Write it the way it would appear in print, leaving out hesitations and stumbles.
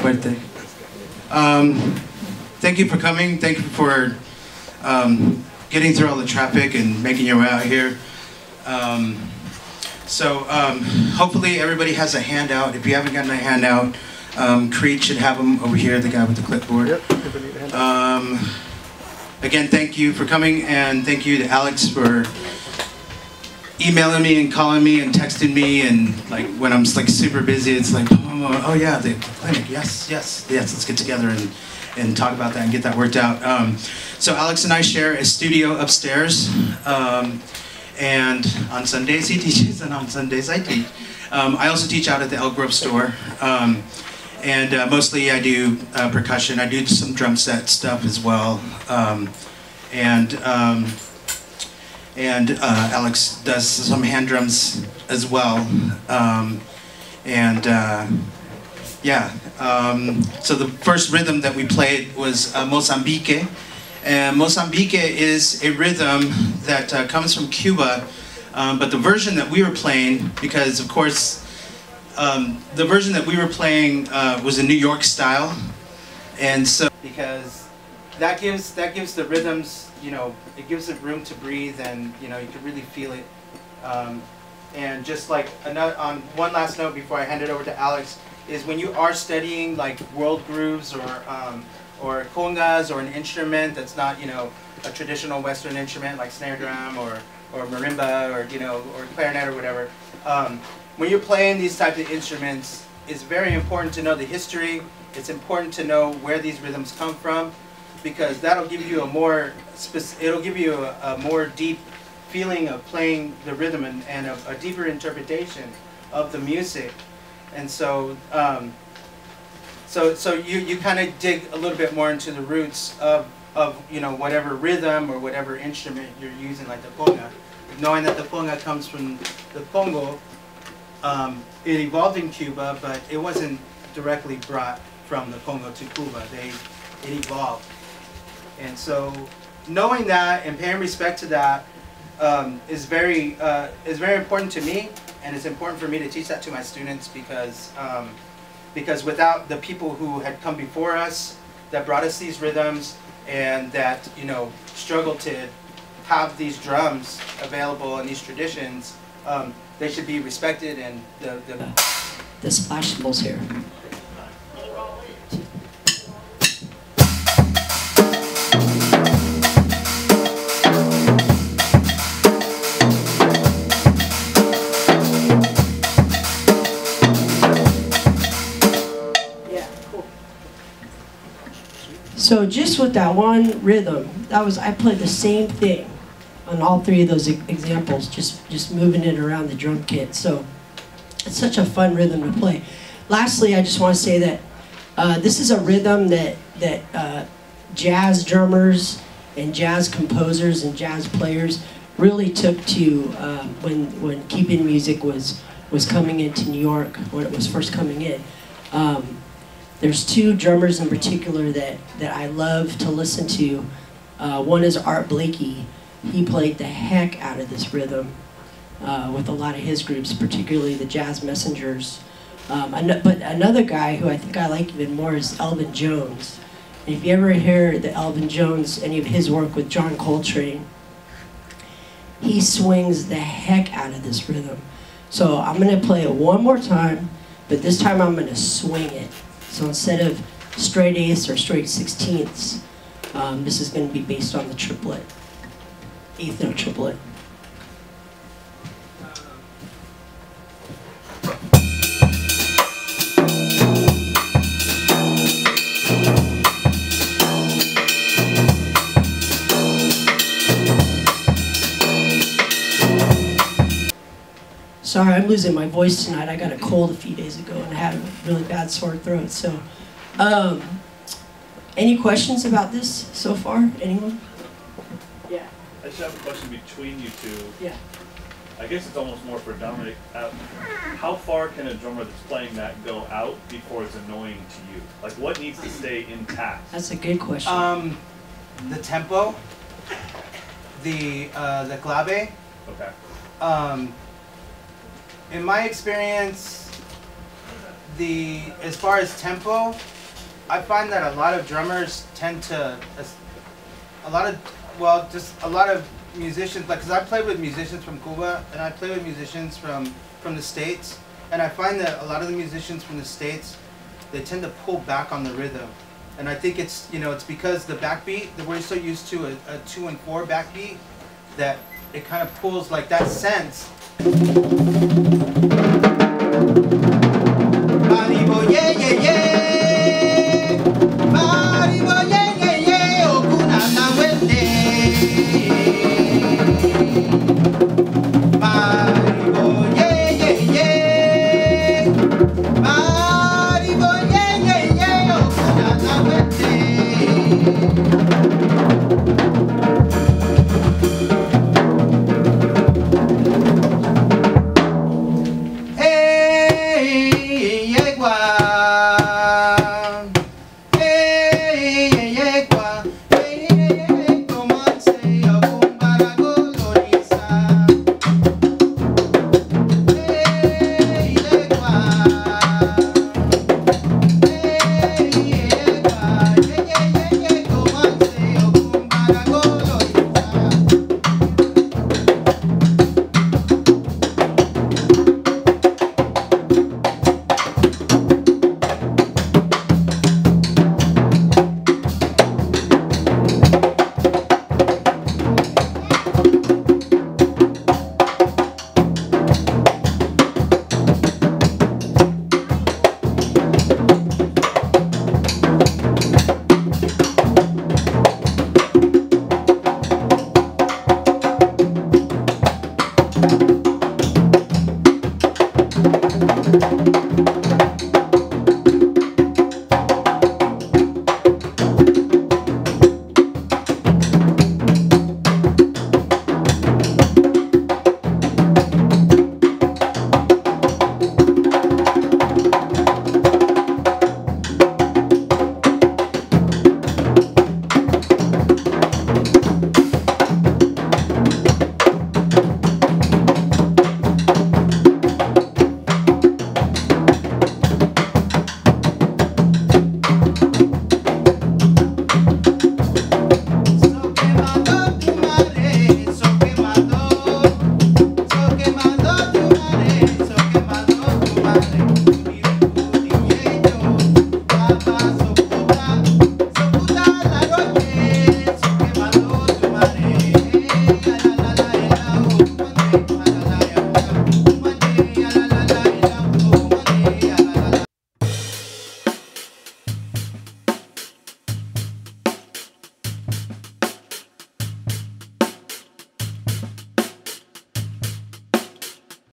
Fuerte. Thank you for coming. Thank you for getting through all the traffic and making your way out here. Hopefully everybody has a handout. If you haven't gotten a handout, Creed should have them over here, the guy with the clipboard. Yep, need a handout. Again, thank you for coming, and thank you to Alex for emailing me and calling me and texting me, and like when I'm like super busy, it's like, oh yeah, the clinic, yes, let's get together and talk about that and get that worked out. So Alex and I share a studio upstairs, and on Sundays he teaches, and on Sundays I teach. I also teach out at the Elk Grove store, and mostly I do percussion. I do some drum set stuff as well, Alex does some hand drums as well, so the first rhythm that we played was Mozambique, and Mozambique is a rhythm that comes from Cuba, but the version that we were playing, because of course the version that we were playing was a New York style, and so because that gives the rhythms, you know, it gives it room to breathe, and you know, you can really feel it. And just like on one last note before I hand it over to Alex, is when you are studying like world grooves or congas or an instrument that's not, you know, a traditional Western instrument like snare drum or marimba or, you know, or clarinet or whatever. When you're playing these types of instruments, it's very important to know the history. It's important to know where these rhythms come from, because that'll give you a more deep feeling of playing the rhythm and a deeper interpretation of the music. And so you kind of dig a little bit more into the roots of you know, whatever rhythm or whatever instrument you're using, like the conga. Knowing that the conga comes from the Congo, it evolved in Cuba, but it wasn't directly brought from the Congo to Cuba. It evolved. And so knowing that and paying respect to that is very important to me, and it's important for me to teach that to my students, because without the people who had come before us that brought us these rhythms and that, you know, struggled to have these drums available and these traditions, they should be respected, and the splashables here. So just with that one rhythm, I played the same thing on all three of those examples, just moving it around the drum kit. So it's such a fun rhythm to play. Lastly, I just want to say that this is a rhythm that jazz drummers and jazz composers and jazz players really took to when keeping music was coming into New York, when it was first coming in. There's two drummers in particular that I love to listen to. One is Art Blakey. He played the heck out of this rhythm with a lot of his groups, particularly the Jazz Messengers. But another guy who I think I like even more is Elvin Jones. And if you ever hear the Elvin Jones, any of his work with John Coltrane, he swings the heck out of this rhythm. So I'm going to play it one more time, but this time I'm going to swing it. So instead of straight eighths or straight 16ths, this is going to be based on the triplet, eighth note triplet. Sorry, I'm losing my voice tonight. I got a cold a few days ago and I had a really bad sore throat. So, any questions about this so far? Anyone? Yeah. I just have a question between you two. Yeah. I guess it's almost more for Dominic. How far can a drummer that's playing that go out before it's annoying to you? Like, what needs to stay intact? That's a good question. The tempo, the clave. Okay. In my experience, as far as tempo, I find that a lot of drummers tend to, a lot of musicians, like, because I play with musicians from Cuba and I play with musicians from the States, and I find that a lot of the musicians from the States, they tend to pull back on the rhythm. And I think it's, it's because the backbeat, that we're so used to a 2 and 4 backbeat, that it kind of pulls like that sense. Maribo, yeah, yeah, yeah. Maribo, yeah, yeah, yeah. Okuna na wende. Maribo, yeah, yeah, yeah. Maribo, yeah, yeah, yeah. Okuna na wende.